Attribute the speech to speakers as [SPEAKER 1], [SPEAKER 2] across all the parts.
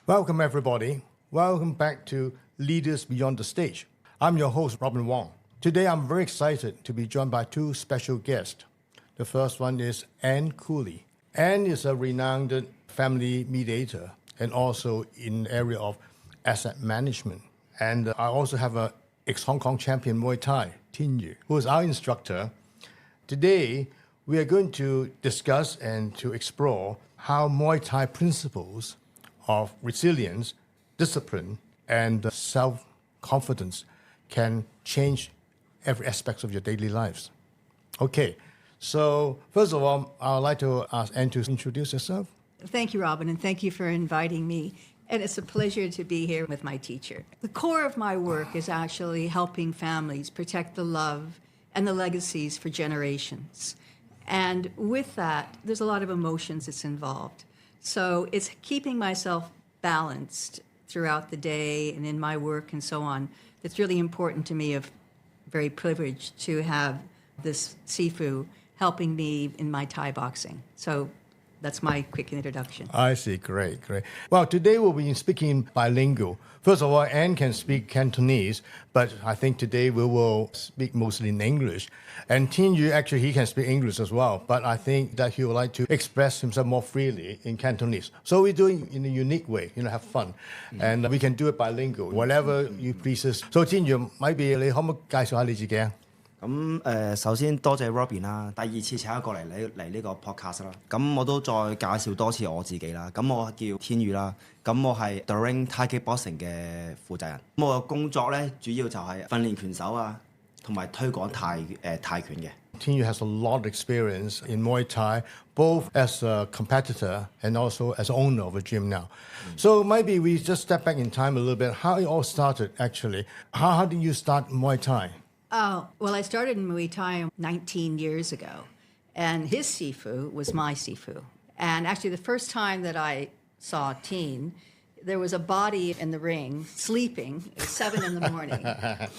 [SPEAKER 1] Welcome, everybody. Welcome back to Leaders Beyond the Stage. I'm your host, Robin Wong. Today, I'm very excited to be joined by two special guests. The first one is Ann Cooley. Ann is a renowned family mediator and also in the area of asset management. And I also have an ex-Hong Kong champion Muay Thai, Tin Yu, who is our instructor. Today, we are going to discuss and to explore how Muay Thai principles of resilience, discipline, and self-confidence can change every aspect of your daily lives. Okay, so first of all, I would like to ask Ann to introduce yourself.
[SPEAKER 2] Thank you, Robin, and thank you for inviting me. And it's a pleasure to be here with my teacher. The core of my work is actually helping families protect the love and the legacies for generations. And with that, there's a lot of emotions that's involved. So it's keeping myself balanced throughout the day and in my work and so on. It's really important to me. I'm very privileged to have this Sifu helping me in my Thai boxing. So that's my quick introduction.
[SPEAKER 1] I see. Great. Well, today we'll be speaking bilingual. First of all, Ann can speak Cantonese, but I think today we will speak mostly in English. And Tin Yu, actually, he can speak English as well, but I think that he would like to express himself more freely in Cantonese. So we're doing it in a unique way, have fun. And we can do it bilingual, whatever you please. So Tin Yu, maybe 你可唔可以介紹下你自己啊？
[SPEAKER 3] 首先多謝 Robin 啦，第二次請佢過嚟呢個 podcast 啦。咁我都再介紹多次我自己啦。咁我叫天宇啦，咁我係 During Thai Kickboxing 嘅負責人。咁我嘅工作咧主要就係訓練拳手啊，同埋推廣泰拳嘅。
[SPEAKER 1] Tin Yu has a lot of experience in Muay Thai, both as a competitor and also as owner of a gym now. So maybe we just step back in time a little bit. How it all started, actually. How did you start Muay Thai?
[SPEAKER 2] Oh, well, I started in Muay Thai 19 years ago, and his Sifu was my Sifu. And actually, the first time that I saw Teen, there was a body in the ring sleeping at 7 in the morning.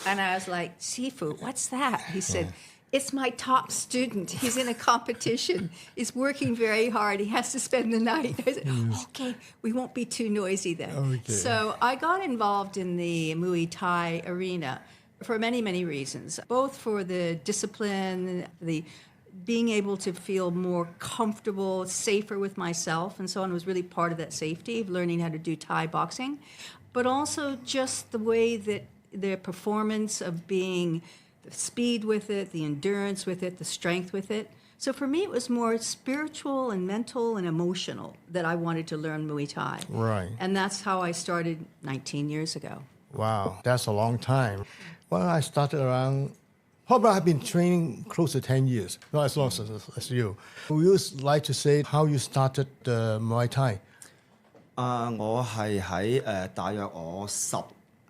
[SPEAKER 2] And I was like, Sifu, what's that? He said, it's my top student. He's in a competition. He's working very hard. He has to spend the night. I said, okay, we won't be too noisy then.
[SPEAKER 1] Okay.
[SPEAKER 2] So I got involved in the Muay Thai arena for many, many reasons, both for the discipline, the being able to feel more comfortable, safer with myself, and so on was really part of that safety of learning how to do Thai boxing, but also just the way that the performance of being the speed with it, the endurance with it, the strength with it. So for me, it was more spiritual and mental and emotional that I wanted to learn Muay Thai.
[SPEAKER 1] Right.
[SPEAKER 2] And that's how I started 19 years ago.
[SPEAKER 1] Wow, that's a long time. Well, I started around, probably I've been training close to 10 years, not as long as you. Would you like to say how you started Muay Thai?
[SPEAKER 3] 我係喺大約我15、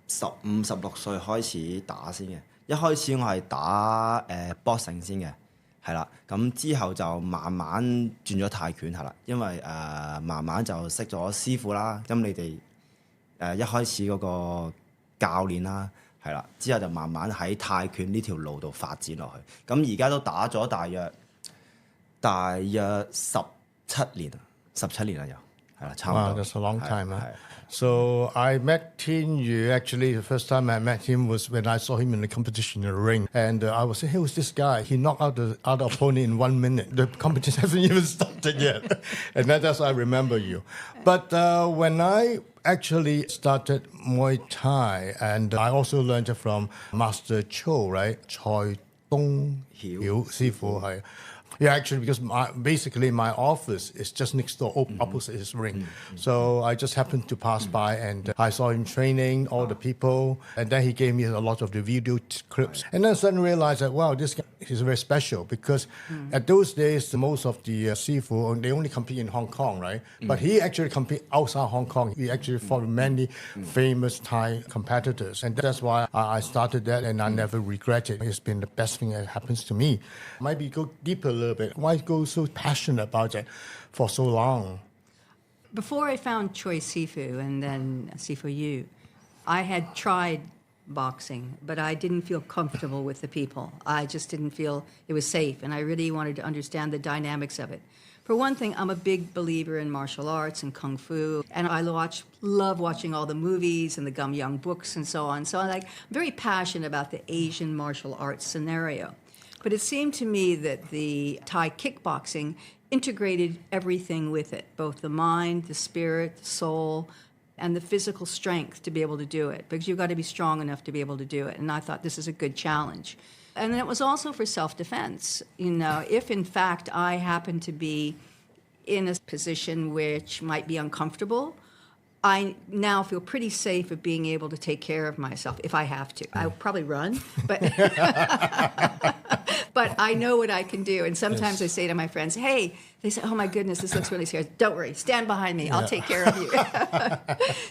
[SPEAKER 3] 16歲開始打先嘅。一開始我係打boxing 先嘅，係啦。咁之後就慢慢轉咗泰拳係啦，因為慢慢就識咗師傅啦。咁你哋一開始嗰個教練啦。係啦，之後就慢慢喺泰拳呢條路度發展落去。咁而家都打咗大約17年啦，又係啦，差唔多。
[SPEAKER 1] Wow, that's a long time. So I met Tin Yu, actually, the first time I met him was when I saw him in the competition in the ring. And I was saying, hey, who's this guy? He knocked out the other opponent in 1 minute. The competition hasn't even started yet. And that's why I remember you. But when I actually started Muay Thai, and I also learned it from Master Cho, right? Choi Dong Hiu Sifu. Yeah, actually, because basically my office is just next door, opposite his ring. So I just happened to pass by and I saw him training all the people. And then he gave me a lot of the video clips. And then I suddenly realized that, wow, this guy is very special because at those days, most of the Sifu, they only compete in Hong Kong, right? But he actually compete outside Hong Kong. He actually fought many famous Thai competitors. And that's why I started that and I never regret it. It's been the best thing that happens to me. Maybe go deeper a little bit. Why go so passionate about it for so long?
[SPEAKER 2] Before I found Choi Sifu and then Sifu Yu, I had tried boxing, but I didn't feel comfortable with the people. I just didn't feel it was safe, and I really wanted to understand the dynamics of it. For one thing, I'm a big believer in martial arts and kung fu, and I love watching all the movies and the Gum Young books and so on. So I'm very passionate about the Asian martial arts scenario. But it seemed to me that the Thai kickboxing integrated everything with it, both the mind, the spirit, the soul, and the physical strength to be able to do it, because you've got to be strong enough to be able to do it. And I thought this is a good challenge. And then it was also for self-defense. If in fact I happen to be in a position which might be uncomfortable, I now feel pretty safe of being able to take care of myself if I have to. I'll probably run, but but I know what I can do. And sometimes I say to my friends, hey, they say, oh my goodness, this looks really scary. Don't worry, stand behind me. I'll take care of you.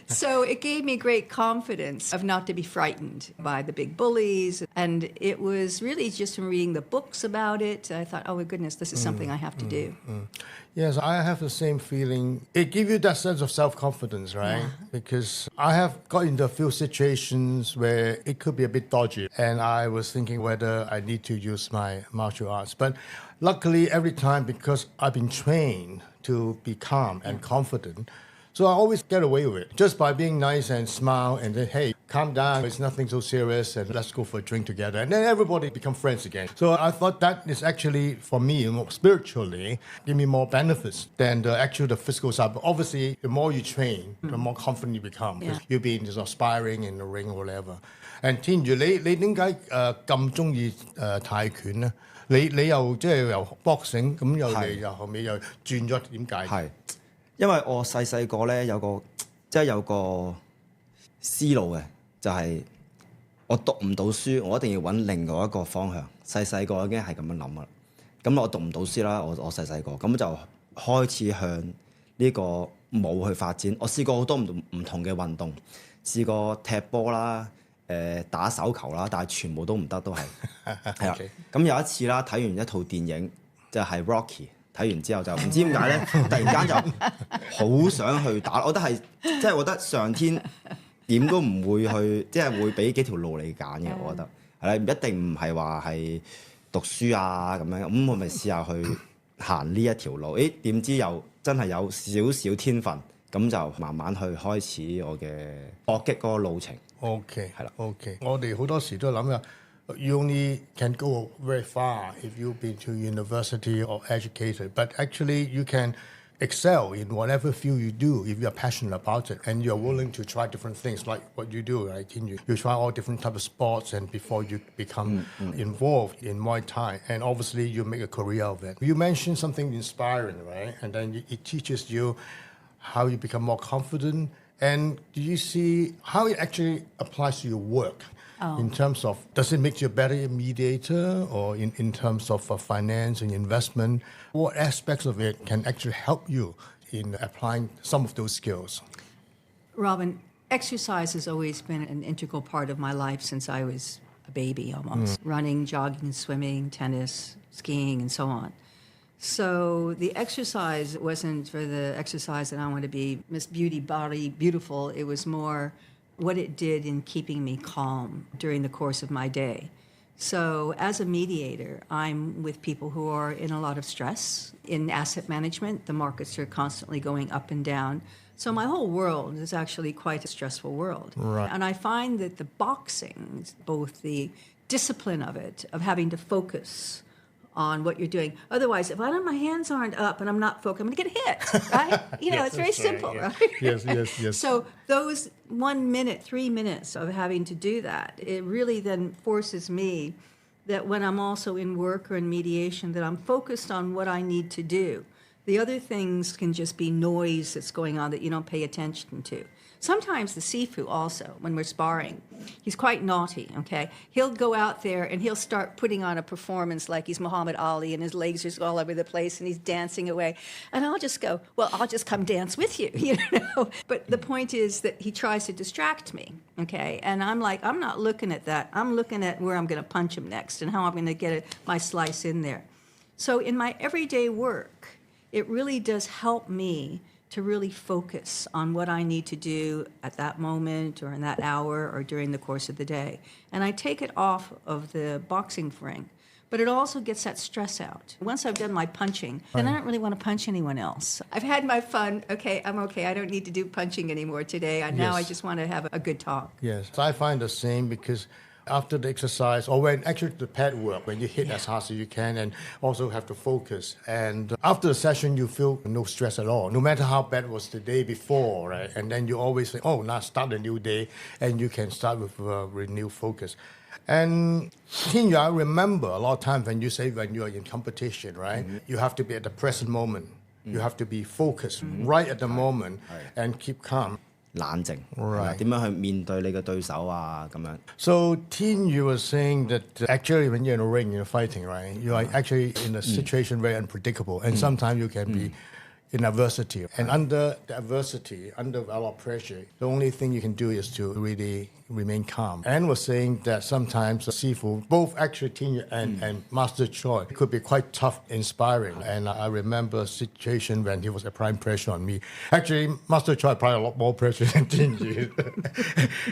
[SPEAKER 2] So it gave me great confidence of not to be frightened by the big bullies. And it was really just from reading the books about it, I thought, oh my goodness, this is something I have to do.
[SPEAKER 1] Yes, I have the same feeling. It gives you that sense of self-confidence, right?
[SPEAKER 2] Yeah.
[SPEAKER 1] Because I have got into a few situations where it could be a bit dodgy, and I was thinking whether I need to use my martial arts. But luckily, every time, because I've been trained to be calm and confident, so I always get away with it just by being nice and smile and then, hey, calm down, it's nothing so serious, and let's go for a drink together. And then everybody become friends again. So I thought that is actually, for me, spiritually, give me more benefits than the physical side. But obviously, the more you train, the more confident you become. Because you'll be just aspiring in the ring or whatever. And 天宇，你點解咁中意泰拳咧？你又即係由 boxing 咁又嚟又後尾又轉咗點解？
[SPEAKER 3] 係，因為我細個咧有個思路嘅，就係我讀唔到書，我一定要揾另外一個方向。細個已經係咁樣諗啦。咁我讀唔到書啦，我細個咁就開始向呢個舞去發展。我試過好多唔同嘅運動，試過踢波啦。打手球啦，但係全部都唔得，都係係啦。咁有一次啦，睇完一套電影就係 Rocky， 睇完之後就唔知點解咧，突然間就好想去打。我覺得係即係我覺得上天點都唔會去，即係會俾幾條路你揀嘅。我覺得係啦，一定唔係話係讀書啊咁樣。咁我咪試下去行呢一條路。點知又真係有少少天分，咁就慢慢去開始我嘅搏擊嗰個路程。
[SPEAKER 1] OK， 係啦 ，OK。我哋好多時都諗啊 ，you only can go very far if you've been to university or educated, but actually you can excel in whatever field you do if you're passionate about it and you're willing to try different things like what you do, right? You try all different types of sports and before you become involved in Muay Thai, and obviously you make a career of it. You mentioned something inspiring, right? And then it teaches you how you become more confident. And do you see how it actually applies to your work in terms of, does it make you a better mediator or in terms of finance and investment? What aspects of it can actually help you in applying some of those skills?
[SPEAKER 2] Robin, exercise has always been an integral part of my life since I was a baby almost. Running, jogging, swimming, tennis, skiing, and so on. So the exercise wasn't for the exercise that I want to be Miss Beauty, body, beautiful. It was more what it did in keeping me calm during the course of my day. So as a mediator, I'm with people who are in a lot of stress. In asset management, the markets are constantly going up and down. So my whole world is actually quite a stressful world.
[SPEAKER 1] Right.
[SPEAKER 2] And I find that the boxing, both the discipline of it, of having to focus on what you're doing. Otherwise, if my hands aren't up and I'm not focused, I'm going to get hit, right? It's very simple, right?
[SPEAKER 1] Yes.
[SPEAKER 2] So those 1 minute, 3 minutes of having to do that, it really then forces me that when I'm also in work or in mediation, that I'm focused on what I need to do. The other things can just be noise that's going on that you don't pay attention to. Sometimes the Sifu also, when we're sparring, he's quite naughty, okay? He'll go out there and he'll start putting on a performance like he's Muhammad Ali and his legs are all over the place and he's dancing away. And I'll just go, well, I'll just come dance with you, you know? But the point is that he tries to distract me, okay? And I'm like, I'm not looking at that. I'm looking at where I'm going to punch him next and how I'm going to get my slice in there. So in my everyday work, it really does help me to really focus on what I need to do at that moment or in that hour or during the course of the day. And I take it off of the boxing ring. but it also gets that stress out. Once I've done my punching, then I don't really want to punch anyone else. I've had my fun. Okay, I'm okay. I don't need to do punching anymore today. Now I just want to have a good talk.
[SPEAKER 1] Yes, I find the same because after the exercise, or when actually the pad work, when you hit as hard as you can and also have to focus. And after the session, you feel no stress at all, no matter how bad was the day before, right? And then you always say, oh, now start a new day, and you can start with renewed focus. And Tina, I remember a lot of times when you say when you are in competition, right? You have to be at the present moment. You have to be focused right at the moment and keep calm.
[SPEAKER 3] 冷靜，
[SPEAKER 1] Right.
[SPEAKER 3] 點樣去面對你嘅對手啊咁樣。
[SPEAKER 1] So, Tin, you were saying that actually when you're in a ring, you're fighting, right? You are actually in a situation very unpredictable, and sometimes you can be in adversity. And under the adversity, under a lot of pressure, the only thing you can do is to really remain calm. Ann was saying that sometimes Sifu, both actually Tin and Master Choi, could be quite tough, inspiring. And I remember a situation when he was applying pressure on me. Actually, Master Choi applied a lot more pressure than Tin Yu.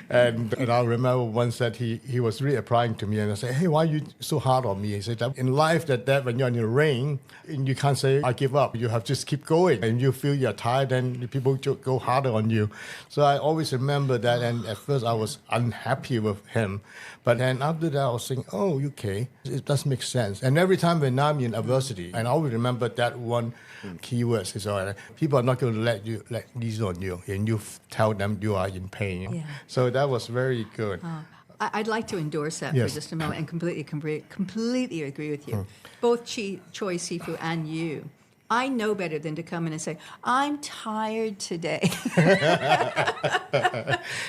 [SPEAKER 1] and I remember once that he was really applying to me, and I said, hey, why are you so hard on me? He said that in life that when you're in the ring, you can't say, I give up. You have to just keep going. And you feel you're tired, and people go harder on you. So I always remember that, and at first I was unhappy with him. But then after that, I was thinking, oh, okay, it does make sense. And every time when I'm in adversity, and I always remember that one key word is, people are not going to let easy on you, and you tell them you are in pain.
[SPEAKER 2] Yeah.
[SPEAKER 1] So that was very good.
[SPEAKER 2] I'd like to endorse that
[SPEAKER 1] Yes.
[SPEAKER 2] for just a moment and completely agree with you. Both Choi Sifu and you. I know better than to come in and say, I'm tired today.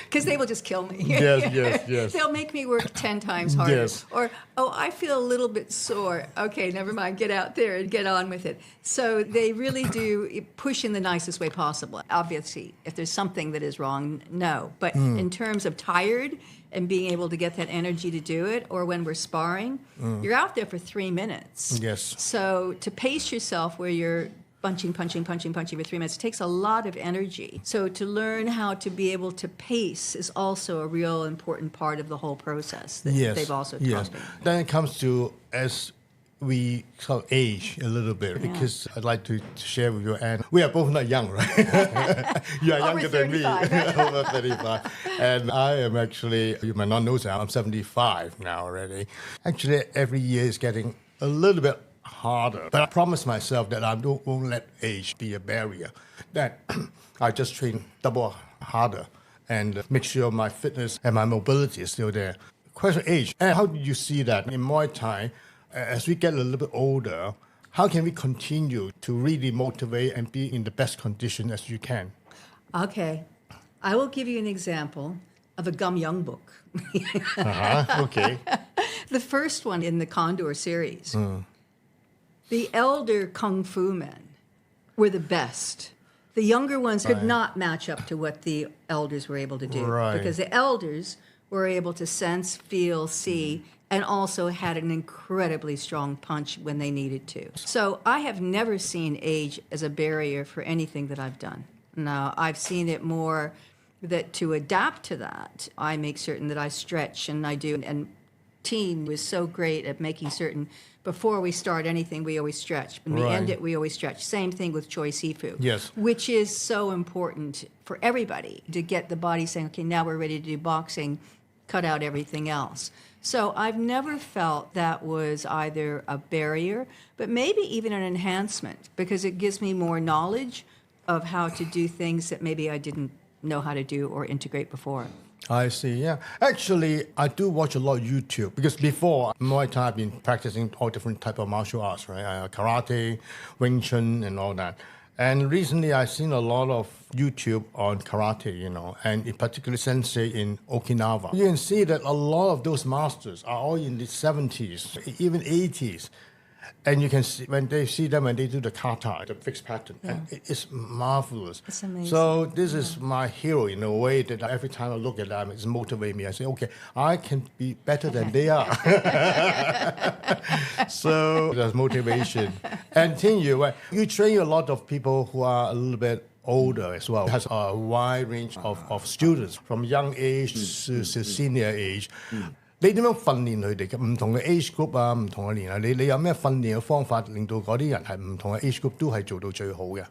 [SPEAKER 2] Because they will just kill me.
[SPEAKER 1] Yes.
[SPEAKER 2] They'll make me work 10 times harder.
[SPEAKER 1] Yes.
[SPEAKER 2] Or, oh, I feel a little bit sore. Okay, never mind. Get out there and get on with it. So they really do push in the nicest way possible. Obviously, if there's something that is wrong, no. But in terms of tired and being able to get that energy to do it, or when we're sparring, you're out there for 3 minutes.
[SPEAKER 1] Yes.
[SPEAKER 2] So to pace yourself where you're punching for 3 minutes takes a lot of energy. So to learn how to be able to pace is also a real important part of the whole process that they've also taught me.
[SPEAKER 1] Then it comes to as we sort of age a little bit, because I'd like to share with you, and we are both not young, right? You are younger than me, over 35. And I am actually, you might not know that, I'm 75 now already. Actually, every year is getting a little bit harder. But I promise myself that I won't let age be a barrier, that I just train double harder and make sure my fitness and my mobility is still there. Question age, and how do you see that in Muay Thai? As we get a little bit older, how can we continue to really motivate and be in the best condition as you can?
[SPEAKER 2] Okay. I will give you an example of a Gum Young book.
[SPEAKER 1] Okay.
[SPEAKER 2] The first one in the Condor series. The elder Kung Fu men were the best. The younger ones could not match up to what the elders were able to do.
[SPEAKER 1] Right.
[SPEAKER 2] Because the elders were able to sense, feel, see, and also had an incredibly strong punch when they needed to. So I have never seen age as a barrier for anything that I've done. Now, I've seen it more that to adapt to that, I make certain that I stretch and I do. And Teen was so great at making certain before we start anything, we always stretch. When we end it, we always stretch. Same thing with Choi Sifu.
[SPEAKER 1] Yes.
[SPEAKER 2] Which is so important for everybody to get the body saying, okay, now we're ready to do boxing, cut out everything else. So I've never felt that was either a barrier, but maybe even an enhancement, because it gives me more knowledge of how to do things that maybe I didn't know how to do or integrate before.
[SPEAKER 1] I see, yeah. Actually, I do watch a lot of YouTube, because before Muay Thai, I've been practicing all different type of martial arts, right? Karate, Wing Chun, and all that. And recently, I've seen a lot of YouTube on karate, and in particular sensei in Okinawa. You can see that a lot of those masters are all in the 70s, even 80s. And you can see when they do the kata, the fixed pattern, and it's marvelous.
[SPEAKER 2] It's amazing.
[SPEAKER 1] So this is my hero in a way that every time I look at them, it's motivates me. I say, okay, I can be better than they are. So there's motivation. And Tinyu, you train a lot of people who are a little bit older as well. It has a wide range of students from young age to senior age. 你點樣訓練佢哋嘅唔同嘅 age group 啊，唔同嘅年齡，你有咩訓練嘅方法，令到嗰啲人係唔同嘅 age group 都係做到最好嘅？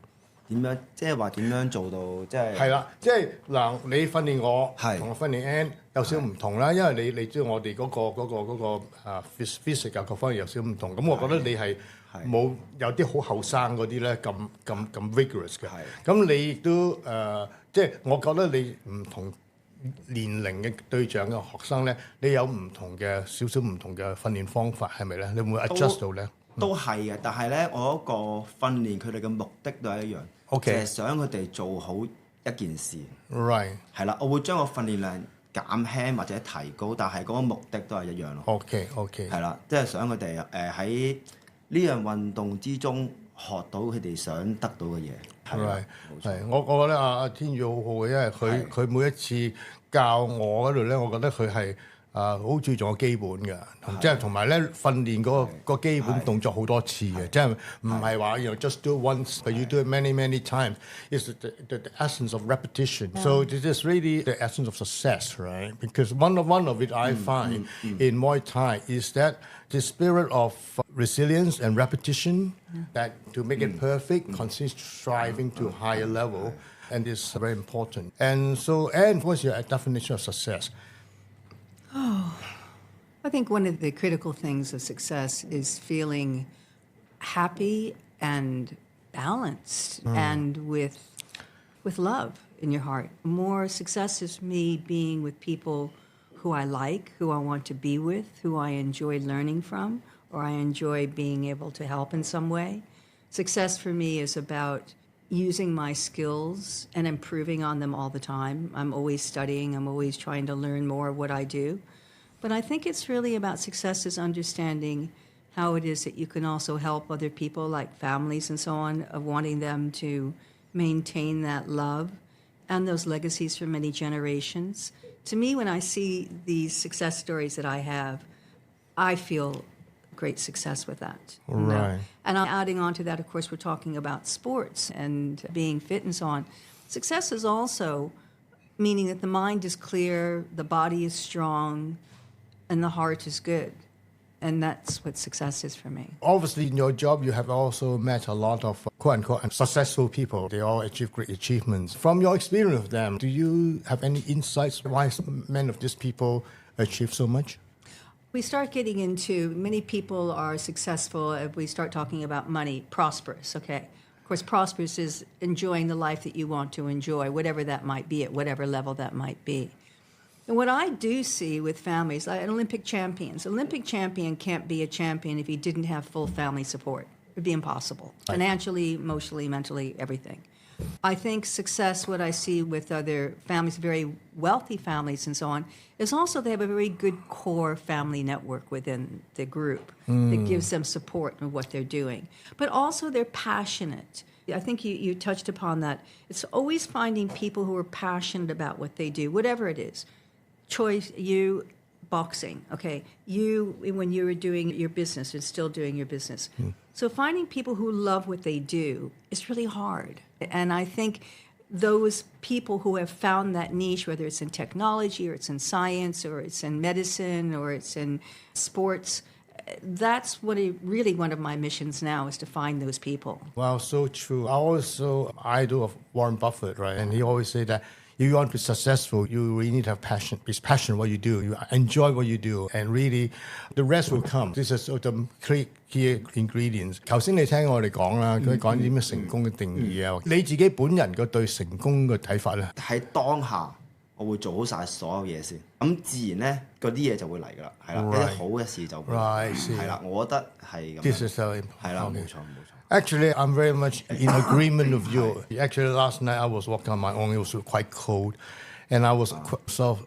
[SPEAKER 3] 點樣即係話點樣做到即係？
[SPEAKER 1] 係啦，即係嗱，你訓練我同我訓練 Ann 有少少唔同啦，因為你知道我哋嗰個physical 各方面有少少唔同，咁我覺得你係冇有啲好後生嗰啲咧咁 vigorous 嘅，咁你亦都即係我覺得你唔同年齡嘅對象嘅學生咧，你有唔同嘅少少唔同嘅訓練方法係咪咧？你會唔會 adjust 到咧？
[SPEAKER 3] 都係嘅，但係咧，我嗰個訓練佢哋嘅目的都係一樣，就係想佢哋做好一件事。
[SPEAKER 1] Right。
[SPEAKER 3] 係啦，我會將個訓練量減輕或者提高，但係嗰個目的都係一樣咯。
[SPEAKER 1] OK。
[SPEAKER 3] 係啦，即係想佢哋喺呢樣運動之中學到佢哋想得到嘅嘢。
[SPEAKER 1] 係，係，我覺得阿天宇好好嘅，因為佢每一次教我嗰度咧，我覺得佢係好注重個基本嘅，即係同埋咧訓練嗰個基本動作好多次嘅，即係唔係話just do it once，but you do it many times. It's the essence of repetition. So this is really the essence of success, right? Because one of it I find in Muay Thai is that the spirit of resilience and repetition, that to make it perfect, consists striving to a higher level, and is very important. And so, Ann, what's your definition of success?
[SPEAKER 2] I think one of the critical things of success is feeling happy and balanced and with love in your heart. More success is me being with people who I like, who I want to be with, who I enjoy learning from, or I enjoy being able to help in some way. Success for me is about using my skills and improving on them all the time. I'm always studying. I'm always trying to learn more of what I do. But I think it's really about success is understanding how it is that you can also help other people, like families and so on, of wanting them to maintain that love and those legacies for many generations. To me, when I see these success stories that I have, I feel great success with that.
[SPEAKER 1] Right.
[SPEAKER 2] And adding on to that, of course, we're talking about sports and being fit and so on. Success is also meaning that the mind is clear, the body is strong, and the heart is good. And that's what success is for me.
[SPEAKER 1] Obviously, in your job, you have also met a lot of quote-unquote successful people. They all achieve great achievements. From your experience with them, do you have any insights why many of these people achieve so much?
[SPEAKER 2] We start getting into, many people are successful if we start talking about money, prosperous, okay? Of course, prosperous is enjoying the life that you want to enjoy, whatever that might be, at whatever level that might be. And what I do see with families, like Olympic champions, Olympic champion can't be a champion if he didn't have full family support. It would be impossible, financially, emotionally, mentally, everything. I think success, what I see with other families, very wealthy families and so on, is also they have a very good core family network within the group that gives them support in what they're doing. But also they're passionate. I think you touched upon that. It's always finding people who are passionate about what they do, whatever it is. Choice, you, boxing, okay. You, when you were doing your business and still doing your business. So finding people who love what they do is really hard. And I think those people who have found that niche, whether it's in technology or it's in science or it's in medicine or it's in sports, that's really one of my missions now is to find those people.
[SPEAKER 1] Wow, so true. I also idol of Warren Buffett, right? And he always say that if you want to be successful, you really need to have passion. Be passionate what you do. You enjoy what you do, and really, the rest will come. This is the key ingredients. 頭先你聽我哋講啦，佢講啲咩成功嘅定義啊？你自己本人個對成功嘅睇法咧？
[SPEAKER 3] 喺當下，我會做好晒所有嘢先，咁自然咧嗰啲嘢就會嚟㗎啦，係啦，一啲好嘅事就會係啦，我覺得係咁。
[SPEAKER 1] This is so important.
[SPEAKER 3] 係啦，冇錯。
[SPEAKER 1] Actually, I'm very much in agreement with you. Actually, last night I was walking on my own. It was quite cold. And I was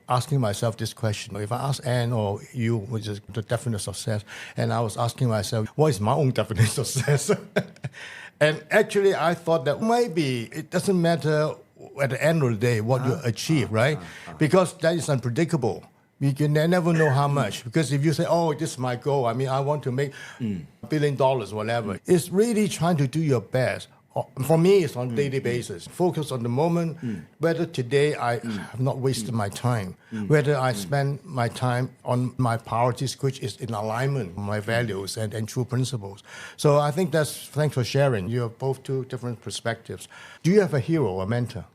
[SPEAKER 1] asking myself this question. If I ask Ann or you, which is the definition of success, and I was asking myself, what is my own definition of success? And actually, I thought that maybe it doesn't matter at the end of the day what you achieve, right? Because that is unpredictable. You can never know how much. Because if you say, oh, this is my goal, I mean, I want to make $1 billion, whatever. It's really trying to do your best For me, it's on a daily basis. Focus on the moment, whether today I have not wasted my time, whether I spend my time on my priorities, which is in alignment with my values and true principles. So I think thanks for sharing. You have both two different perspectives. Do you have a hero, a mentor?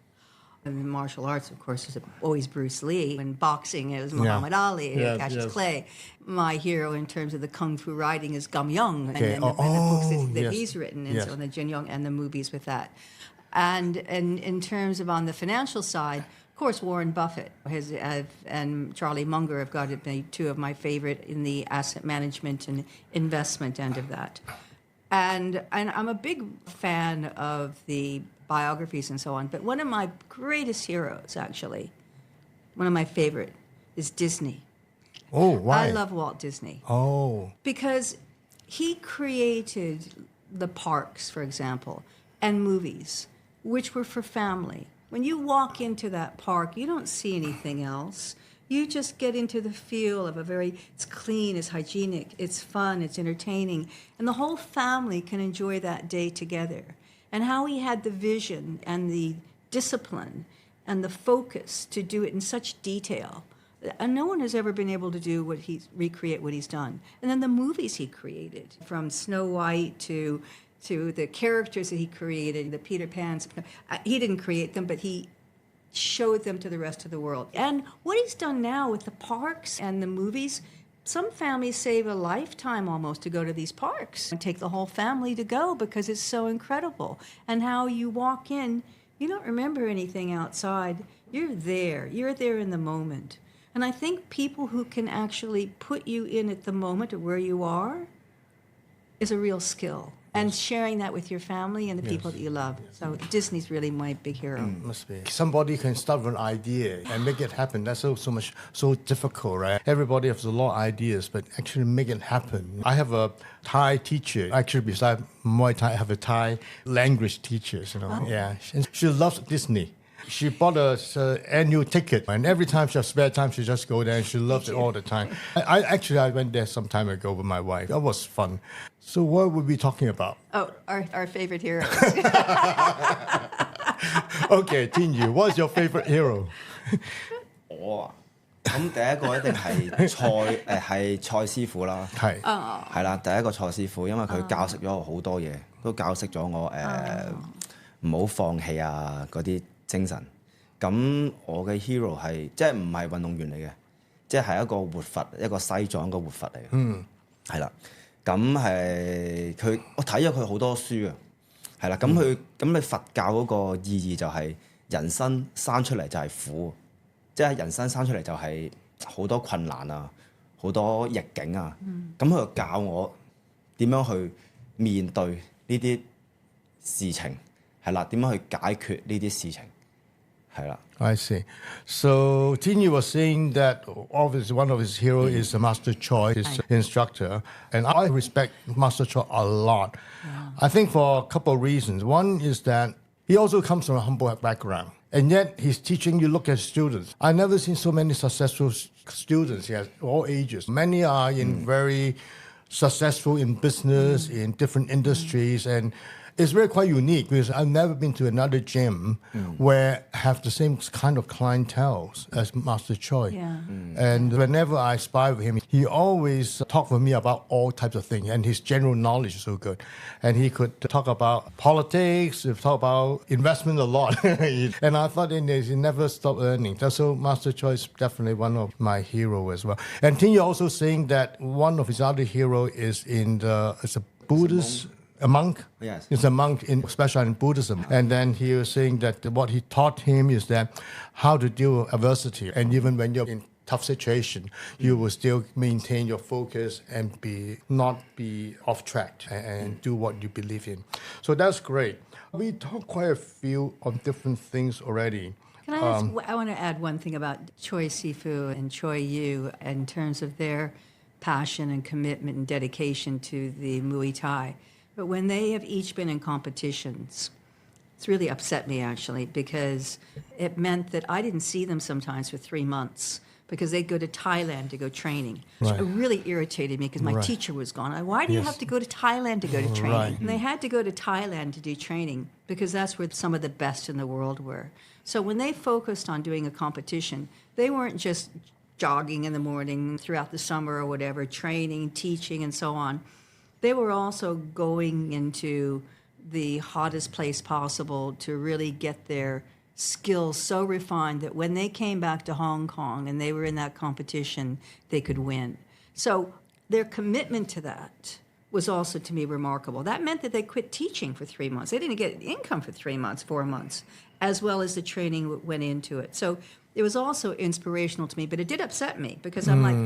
[SPEAKER 2] In martial arts, of course, is always Bruce Lee. In boxing, it was Muhammad Ali, Cassius Clay. My hero in terms of the kung fu writing is Gum Young, and the books that he's written, and so on, the Jin Young, and the movies with that. And in terms of on the financial side, of course, Warren Buffett and Charlie Munger have got to be two of my favorite in the asset management and investment end of that. And I'm a big fan of the biographies and so on, but one of my greatest heroes, actually, one of my favorite, is Disney.
[SPEAKER 1] Oh, why?
[SPEAKER 2] I love Walt Disney.
[SPEAKER 1] Oh.
[SPEAKER 2] Because he created the parks, for example, and movies, which were for family. When you walk into that park, you don't see anything else. You just get into the feel of it's clean, it's hygienic, it's fun, it's entertaining, and the whole family can enjoy that day together. And how he had the vision and the discipline and the focus to do it in such detail. And no one has ever been able to recreate what he's done. And then the movies he created, from Snow White to the characters that he created, the Peter Pans. He didn't create them, but he showed them to the rest of the world. And what he's done now with the parks and the movies, some families save a lifetime almost to go to these parks and take the whole family to go because it's so incredible. And how you walk in, you don't remember anything outside. You're there in the moment. And I think people who can actually put you in at the moment of where you are is a real skill. And sharing that with your family and the people that you love. So Disney's really my big hero.
[SPEAKER 1] Must be. Somebody can start with an idea and make it happen. That's so difficult, right? Everybody has a lot of ideas, but actually make it happen. I have a Thai teacher. Actually, besides Muay Thai, I have a Thai language teacher. Yeah. And she loves Disney. She bought an annual ticket, and every time she has spare time, she just go there, and she loves it all the time. I went there some time ago with my wife. That was fun. So what were we talking about?
[SPEAKER 2] Oh, our favorite heroes.
[SPEAKER 1] Okay, Tinyu, what's your favorite hero?
[SPEAKER 3] 我咁第一個一定係蔡師傅啦，
[SPEAKER 1] 係
[SPEAKER 3] 係啦，第一個蔡師傅，因為佢教識咗我好多嘢，都教識咗我唔好放棄啊嗰啲精神。咁我嘅 hero 係即係唔係運動員嚟嘅，即係一個活佛，一個西藏一個活佛嚟嘅，係啦。咁係佢，我睇咗佢好多書啊，係啦。咁你佛教嗰個意義就係人生生出嚟就係苦，即係人生生出嚟就係好多困難啊，好多逆境啊。咁佢就教我點樣去面對呢啲事情，係啦，點樣去解決呢啲事情，係啦。
[SPEAKER 1] I see. So Tinyu was saying that obviously one of his heroes is Master Cho, his instructor, and I respect Master Cho a lot. Yeah. I think for a couple of reasons. One is that he also comes from a humble background, and yet he's teaching you. Look at students. I've never seen so many successful students. He has all ages. Many are in very successful in business, in different industries, and it's very quite unique because I've never been to another gym where have the same kind of clientele as Master Choi.
[SPEAKER 2] Yeah.
[SPEAKER 1] And whenever I spy with him, he always talk with me about all types of things, and his general knowledge is so good. And he could talk about politics, talk about investment a lot. And I thought he never stop learning. So Master Choi is definitely one of my heroes as well. And Tinyu also saying that one of his other heroes is it's a Buddhist. A monk?
[SPEAKER 3] Yes.
[SPEAKER 1] He's a monk, especially in Buddhism. And then he was saying that what he taught him is that how to deal with adversity. And even when you're in tough situation, you will still maintain your focus and not be off track and do what you believe in. So that's great. We talked quite a few on different things already.
[SPEAKER 2] Can I ask, I want to add one thing about Choi Sifu and Choi Yu in terms of their passion and commitment and dedication to the Muay Thai. But when they have each been in competitions, It's really upset me, actually, because it meant that I didn't see them sometimes for 3 months because they'd go to Thailand to go training.
[SPEAKER 1] Right.
[SPEAKER 2] It really irritated me because my
[SPEAKER 1] Right.
[SPEAKER 2] teacher was gone. Why do you
[SPEAKER 1] Yes.
[SPEAKER 2] have to go to Thailand to go to training?
[SPEAKER 1] Right.
[SPEAKER 2] And they had to go to Thailand to do training because that's where some of the best in the world were. So when they focused on doing a competition, they weren't just jogging in the morning throughout the summer or whatever, training, teaching, and so on. They were also going into the hottest place possible to really get their skills so refined that when they came back to Hong Kong and they were in that competition, they could win. So their commitment to that was also, to me, remarkable. That meant that they quit teaching for 3 months. They didn't get income for 3 months, 4 months, as well as the training that went into it. So it was also inspirational to me, but it did upset me because I'm like,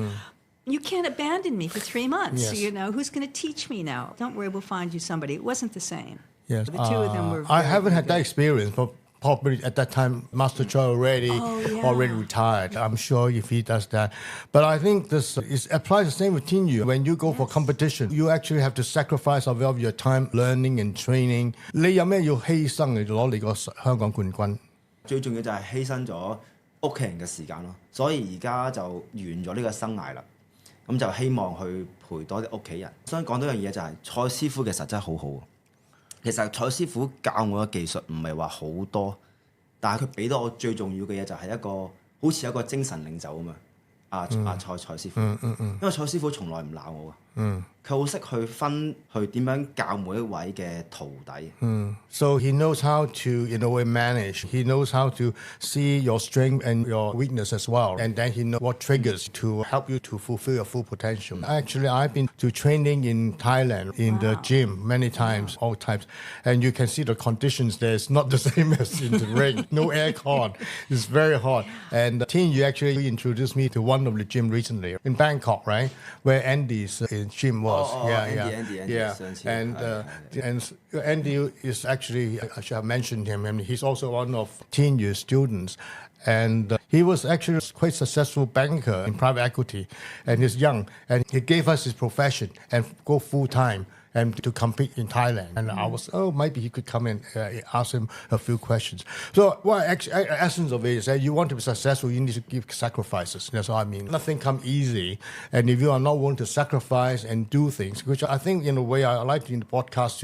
[SPEAKER 2] you can't abandon me for 3 months.
[SPEAKER 1] Yes.
[SPEAKER 2] You know, who's going to teach me now? Don't worry, we'll find you somebody. It wasn't the same.
[SPEAKER 1] Yes.
[SPEAKER 2] The two of them were
[SPEAKER 1] I
[SPEAKER 2] very,
[SPEAKER 1] haven't
[SPEAKER 2] very
[SPEAKER 1] had that
[SPEAKER 2] good.
[SPEAKER 1] experience, but probably at that time, Master Cho already
[SPEAKER 2] yeah.
[SPEAKER 1] retired. I'm sure if he does that. But I think this applies the same with Tin Yu. When you go for competition, you actually have to sacrifice a lot of your time learning and training. 你有咩要犧牲嚟攞你個香港冠軍？
[SPEAKER 3] 最重要就係犧牲咗屋企人嘅時間咯，所以而家就完咗呢個生涯啦。咁就希望去陪多啲屋企人。所以講到一樣嘢就係、蔡師傅其實真係好好。其實蔡師傅教我嘅技術唔係話好多，但係佢俾到我最重要嘅嘢就係一個好似一個精神領袖咁嘛。蔡師傅，因為蔡師傅從來唔鬧我㗎，佢好識去分去點樣教每一位嘅徒弟。
[SPEAKER 1] So he knows how to, in a way, manage. He knows how to see your strength and your weakness as well. And then he knows what triggers to help you to fulfill your full potential. Actually, I've been to training in Thailand, in the gym, many times, all types. And you can see the conditions there is not the same as in the ring. No aircon. It's very hot. And Tin, you actually introduced me to one of the gym recently in Bangkok, right? Where Andy's gym was.
[SPEAKER 3] Andy,
[SPEAKER 1] Yeah.
[SPEAKER 3] 上次
[SPEAKER 1] And Andy is actually, I should have mentioned him, and he's also one of Tin Yu's students. And he was actually a quite successful banker in private equity, and he's young. And he gave us his profession and go full time and to compete in Thailand. And I was, maybe he could come and ask him a few questions. So, essence of it is that you want to be successful, you need to give sacrifices. That's what I mean. Nothing comes easy. And if you are not willing to sacrifice and do things, which I think in a way I like in the podcast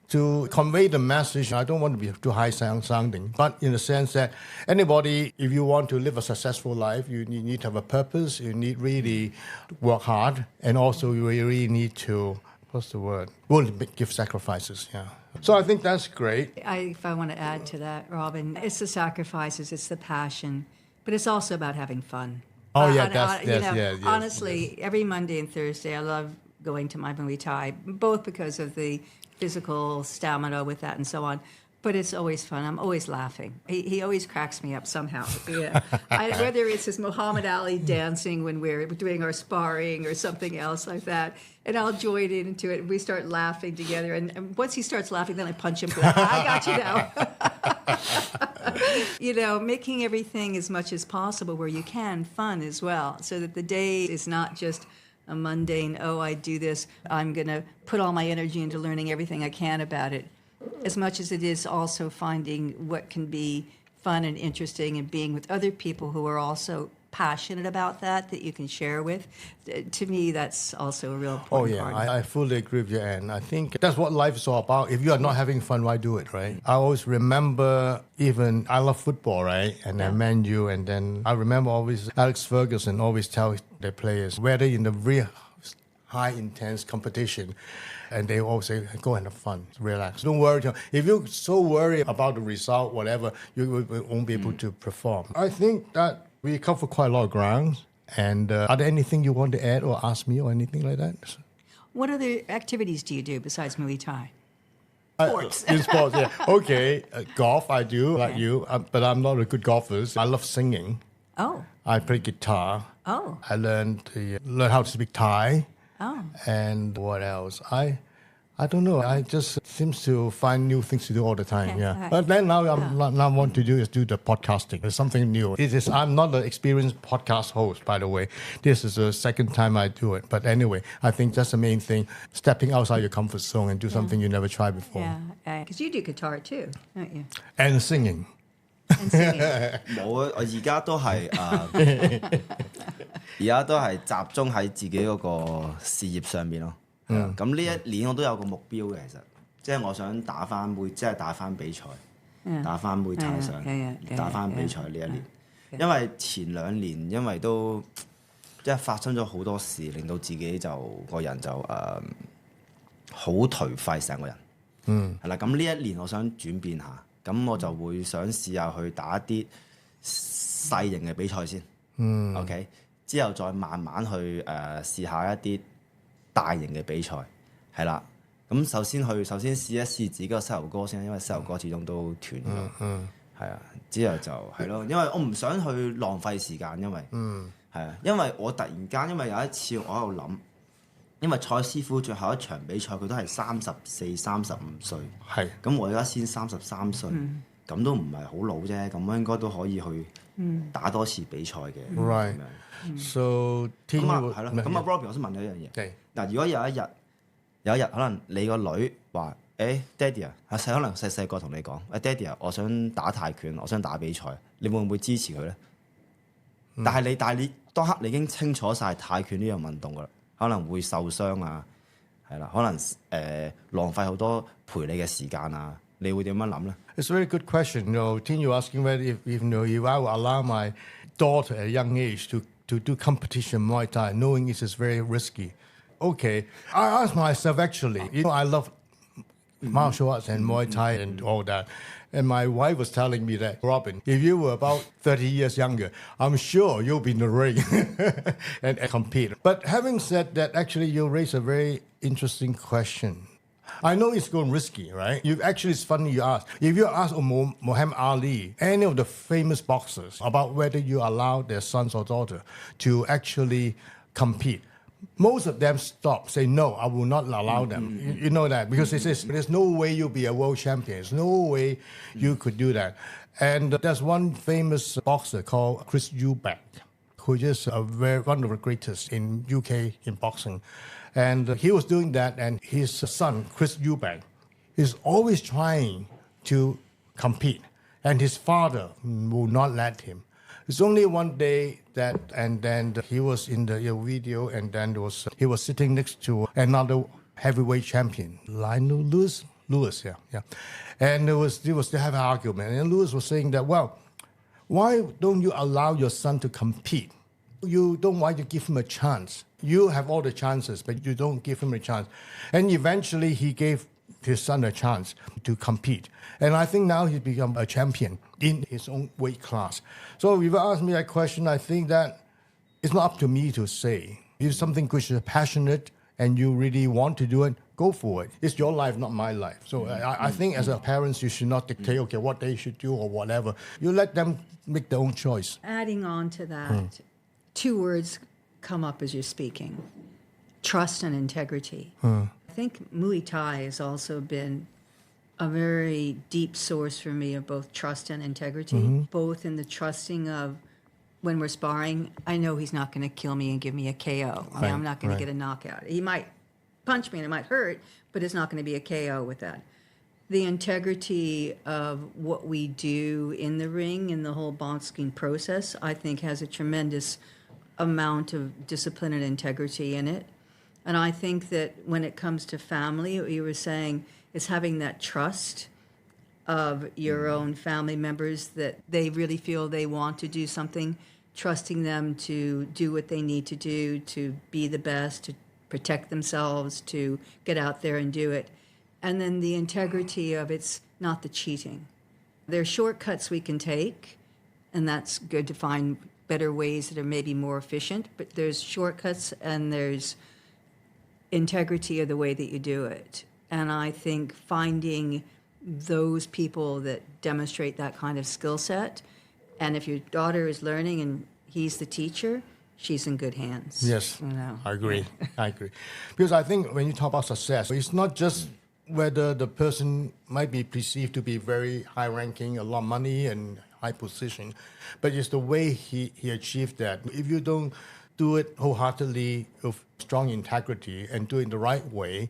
[SPEAKER 1] to convey the message. I don't want to be too high sounding, but in the sense that anybody, if you want to live a successful life, you need to have a purpose, you need really to work hard, and also you really need to, what's the word? Willing to give sacrifices, yeah. So I think that's great.
[SPEAKER 2] If I want to add to that, Robin, it's the sacrifices, it's the passion, but it's also about having fun.
[SPEAKER 1] Oh, yeah, yes.
[SPEAKER 2] Honestly, every Monday and Thursday, I love going to my Muay Thai, both because of the physical stamina with that and so on. But it's always fun. I'm always laughing. He always cracks me up somehow. Yeah. Whether it's his Muhammad Ali dancing when we're doing our sparring or something else like that. And I'll join into it and we start laughing together. And once he starts laughing, then I punch him. I got you now. Making everything as much as possible where you can fun as well. So that the day is not just a mundane, I do this, I'm going to put all my energy into learning everything I can about it, as much as it is also finding what can be fun and interesting and being with other people who are also passionate about that you can share with. To me, that's also a real important part.
[SPEAKER 1] I fully agree with you, Ann. I think that's what life is all about. If you are not having fun, why do it, right? I always remember, even I love football, right? And then Man U, and then I remember always Alex Ferguson always tell their players, whether in the real high intense competition, and they always say, go and have fun, relax. Don't worry. If you're so worried about the result, whatever, you won't be able to perform. I think that we covered quite a lot of ground. And are there anything you want to add or ask me or anything like that?
[SPEAKER 2] What other activities do you do besides Muay Thai?
[SPEAKER 1] Sports. In sports, yeah. Okay, golf I do, like you, but I'm not a good golfer. I love singing.
[SPEAKER 2] Oh.
[SPEAKER 1] I play guitar.
[SPEAKER 2] Oh.
[SPEAKER 1] I learned how to speak Thai.
[SPEAKER 2] Oh.
[SPEAKER 1] And what else? I I don't know. I just seems to find new things to do all the time.
[SPEAKER 2] Okay,
[SPEAKER 1] Yeah.
[SPEAKER 2] all right.
[SPEAKER 1] But then now now want to do is do the podcasting. It's something new. I'm not an experienced podcast host, by the way. This is the second time I do it. But anyway, I think that's the main thing: stepping outside your comfort zone and do something you never tried before.
[SPEAKER 2] Yeah, because you do guitar too, don't you?
[SPEAKER 1] And singing.
[SPEAKER 2] And singing.
[SPEAKER 3] 冇啊！我而家都係而家都係集中喺自己嗰個事業上面咯。咁呢一年我都有個目標嘅，其實即係我想打翻比賽，打翻Muay Thai上，打翻比賽呢一年。因為前2年因為都即係發生咗好多事，令到自己就個人就好頹廢成個人。係啦，咁呢一年我想轉變下。咁我就會想試下去打一啲細型嘅比賽先，OK， 之後再慢慢去試下一啲大型嘅比賽，係啦。咁首先試一試自己個膝頭哥先，因為膝頭哥始終都斷咗，係啊。之後就係咯，因為我唔想去浪費時間，因為係啊，因為我突然間因為有一次我喺度諗。因為蔡師傅最後一場比賽佢都係34、35歲，
[SPEAKER 1] 係
[SPEAKER 3] 咁我而家先33歲，咁都唔係好老啫，咁我應該都可以去打多次比賽嘅。
[SPEAKER 1] Right. So
[SPEAKER 3] 咁啊係咯，咁啊 Robbie， 我想問你一樣嘢。嗱，如果有一日可能你個女話：爹哋啊，可能細個同你講：爹哋啊，我想打泰拳，我想打比賽，你會唔會支持佢咧？但係你當刻你已經清楚晒泰拳呢樣運動㗎啦。可能會受傷啊，係啦，可能浪費好多陪你嘅時間啊，你會點樣諗咧
[SPEAKER 1] It's a very good question. Tin, you're asking whether if I will allow my daughter at a young age to do competition Muay Thai, knowing it is very risky. Okay, I asked myself actually. I love martial arts and Muay Thai and all that. And my wife was telling me that, Robin, if you were about 30 years younger, I'm sure you'll be in the ring and compete. But having said that, actually, you raise a very interesting question. I know it's going risky, right? It's funny you ask. If you ask Muhammad Ali, any of the famous boxers, about whether you allow their sons or daughter to actually compete, most of them stop, say, no, I will not allow them. You know that, because it says there's no way you'll be a world champion. There's no way you could do that. And there's one famous boxer called Chris Eubank, who is one of the greatest in UK in boxing. And he was doing that, and his son, Chris Eubank, is always trying to compete. And his father will not let him. It's only one day and then he was in the video, and then he was sitting next to another heavyweight champion, Lionel Lewis, yeah. And they have an argument, and Lewis was saying that, well, why don't you allow your son to compete? You don't want to give him a chance. You have all the chances, but you don't give him a chance. And eventually he gave his son a chance to compete. And I think now he's become a champion in his own weight class. So if you ask me that question, I think that it's not up to me to say. If something which is passionate and you really want to do it, go for it. It's your life, not my life. So I think as a parent, you should not dictate, okay, what they should do or whatever. You let them make their own choice.
[SPEAKER 2] Adding on to that, two words come up as you're speaking: trust and integrity. I think Muay Thai has also been a very deep source for me of both trust and integrity, both in the trusting of when we're sparring, I know he's not going to kill me and give me a KO.
[SPEAKER 1] Right,
[SPEAKER 2] I'm not going to get a knockout. He might punch me and it might hurt, but it's not going to be a KO with that. The integrity of what we do in the ring and the whole boxing process, I think, has a tremendous amount of discipline and integrity in it. And I think that when it comes to family, what you were saying is having that trust of your own family members that they really feel they want to do something, trusting them to do what they need to do, to be the best, to protect themselves, to get out there and do it. And then the integrity of it's not the cheating. There are shortcuts we can take, and that's good to find better ways that are maybe more efficient, but there's shortcuts and there's integrity of the way that you do it. And I think finding those people that demonstrate that kind of skill set, and if your daughter is learning and he's the teacher, she's in good hands.
[SPEAKER 1] Yes,
[SPEAKER 2] You know.
[SPEAKER 1] I agree. I agree. Because I think when you talk about success, it's not just whether the person might be perceived to be very high ranking, a lot of money and high position, but it's the way he achieved that. If you don't do it wholeheartedly with strong integrity and do it in the right way,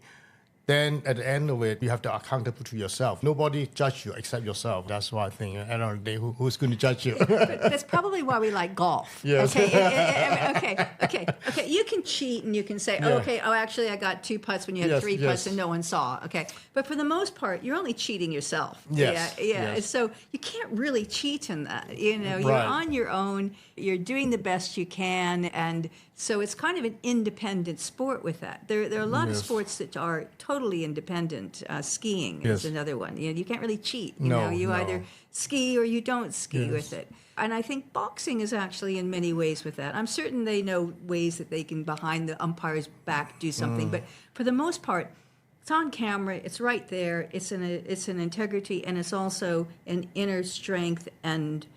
[SPEAKER 1] then at the end of it, you have to accountable to yourself. Nobody judge you except yourself. That's why I think at the end of the day, who's going to judge you?
[SPEAKER 2] But that's probably why we like golf.
[SPEAKER 1] Yes.
[SPEAKER 2] Okay. You can cheat and you can say, actually, I got 2 putts when you had
[SPEAKER 1] Yes,
[SPEAKER 2] 3
[SPEAKER 1] yes.
[SPEAKER 2] putts and no one saw. Okay. But for the most part, you're only cheating yourself.
[SPEAKER 1] Yes,
[SPEAKER 2] Yeah.
[SPEAKER 1] yes.
[SPEAKER 2] So you can't really cheat in that. You know, you're
[SPEAKER 1] Right.
[SPEAKER 2] on your own. You're doing the best you can. And so it's kind of an independent sport with that. There are a lot of
[SPEAKER 1] Yes.
[SPEAKER 2] sports that are totally independent. Skiing
[SPEAKER 1] Yes.
[SPEAKER 2] is another one. You can't really cheat. You
[SPEAKER 1] No,
[SPEAKER 2] know, you
[SPEAKER 1] no.
[SPEAKER 2] either ski or you don't ski
[SPEAKER 1] Yes.
[SPEAKER 2] with it. And I think boxing is actually in many ways with that. I'm certain they know ways that they can, behind the umpire's back, do something. But for the most part, it's on camera. It's right there. It's an integrity, and it's also an inner strength and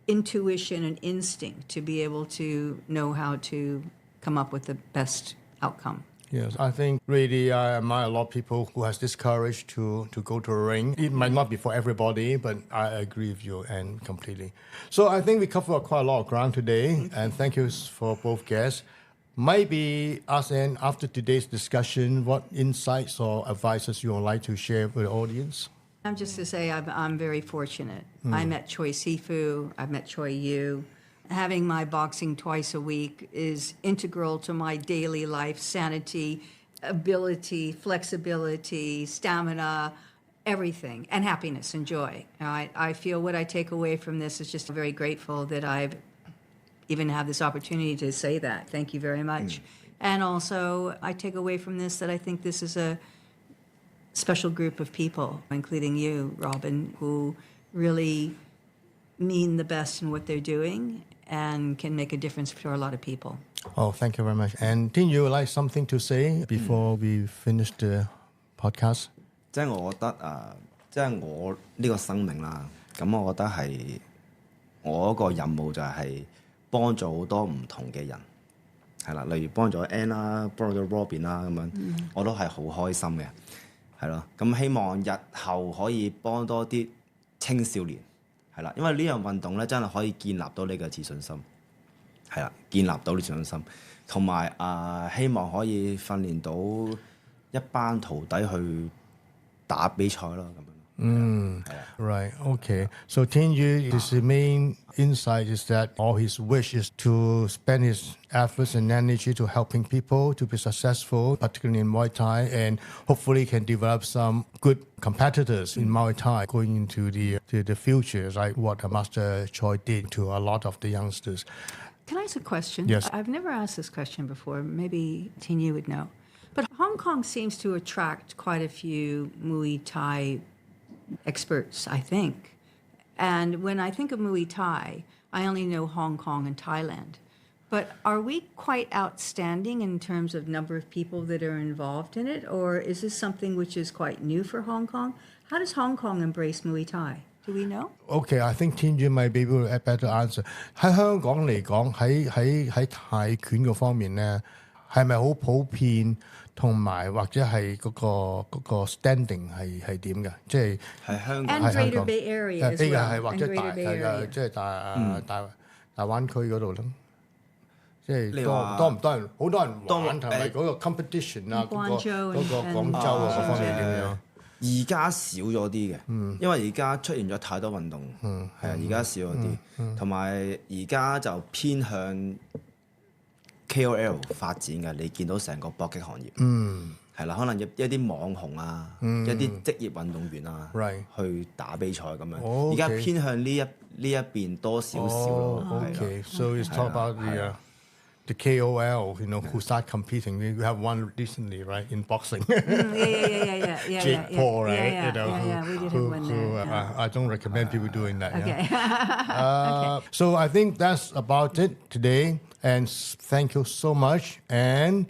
[SPEAKER 2] intuition and instinct to be able to know how to come up with the best outcome.
[SPEAKER 1] Yes, I think really I admire a lot of people who has this courage to go to a ring. It might not be for everybody, but I agree with you and completely. So I think we covered quite a lot of ground today, and thank you for both guests. Maybe us and after today's discussion, what insights or advices you would like to share with the audience?
[SPEAKER 2] I'm just to say I'm very fortunate. I met Choi Sifu. I've met Choi Yu. Having my boxing twice a week is integral to my daily life, sanity, ability, flexibility, stamina, everything, and happiness and joy. I feel what I take away from this is just very grateful that I've even have this opportunity to say that. Thank you very much. And also, I take away from this that I think this is a special group of people, including you, Robin, who really mean the best in what they're doing and can make a difference for a lot of people.
[SPEAKER 1] Oh, thank you very much. And Tin, you would like something to say before we finish the podcast?
[SPEAKER 3] 即係我覺得即係我呢個生命啦，咁我覺得係我一個任務就係幫助好多唔同嘅人，係啦，例如幫咗 Ann 啦，幫咗 Robin 啦咁樣，我都係好開心嘅，係咯。咁希望日後可以幫多啲青少年，係啦，因為呢樣運動咧真係可以建立到你嘅自信心，係啦，建立到你自信心，同埋希望可以訓練到一班徒弟去打比賽咯咁樣。
[SPEAKER 1] Right. Okay. So Tinyu, his main insight is that all his wish is to spend his efforts and energy to helping people to be successful, particularly in Muay Thai, and hopefully can develop some good competitors in Muay Thai going into the future, like what Master Choi did to a lot of the youngsters.
[SPEAKER 2] Can I ask a question?
[SPEAKER 1] Yes.
[SPEAKER 2] I've never asked this question before. Maybe Tina would know. But Hong Kong seems to attract quite a few Muay Thai experts, I think. And when I think of Muay Thai, I only know Hong Kong and Thailand. But are we quite outstanding in terms of number of people that are involved in it? Or is this something which is quite new for Hong Kong? How does Hong Kong embrace Muay Thai? Do we know?
[SPEAKER 1] Okay, I think Tinyu might be able to better answer. 喺香港嚟講，喺泰拳嗰方面咧，係咪好普遍？同埋或者係嗰個 standing 係點嘅？即係
[SPEAKER 3] 喺香港
[SPEAKER 2] And Greater Bay Area as
[SPEAKER 1] 係
[SPEAKER 2] well.
[SPEAKER 1] 或
[SPEAKER 2] And
[SPEAKER 1] 者
[SPEAKER 2] Greater Bay Area.
[SPEAKER 1] 即係大灣區嗰度咯。即係
[SPEAKER 3] 你話
[SPEAKER 1] 多唔多人？好多人玩，
[SPEAKER 3] 多
[SPEAKER 1] 同埋嗰個 competition 啊，嗰個
[SPEAKER 2] 廣州
[SPEAKER 1] 廣州啊嗰方面點樣？
[SPEAKER 3] 而家少咗啲嘅，因為而家出現咗太多運動，係啊，而家少咗啲，同埋而家就偏向 KOL 發展嘅，你見到成個搏擊行業，係啦，可能一啲網紅啊，一啲職業運動員啊，
[SPEAKER 1] Right.
[SPEAKER 3] 去打比賽咁樣，
[SPEAKER 1] Okay.
[SPEAKER 3] 而家偏向呢一邊多少少咯，係啦
[SPEAKER 1] Okay, so it's talk about the KOL, who start competing. We have one recently, right, in boxing.
[SPEAKER 2] Yeah.
[SPEAKER 1] Jake Paul, right?
[SPEAKER 2] Yeah, we did have one there. Yeah.
[SPEAKER 1] I don't recommend people doing that.
[SPEAKER 2] Okay.
[SPEAKER 1] Yeah. So I think that's about it today. And thank you so much. And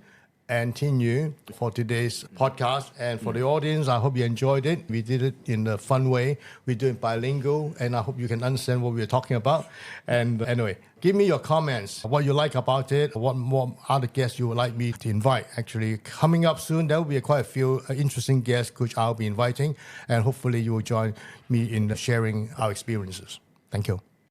[SPEAKER 1] and Tin Yu for today's podcast. And for the audience, I hope you enjoyed it. We did it in a fun way. We do it bilingual, and I hope you can understand what we're talking about. And anyway, give me your comments, what you like about it, what more other guests you would like me to invite. Actually, coming up soon, there will be quite a few interesting guests which I'll be inviting, and hopefully you will join me in sharing our experiences. Thank you.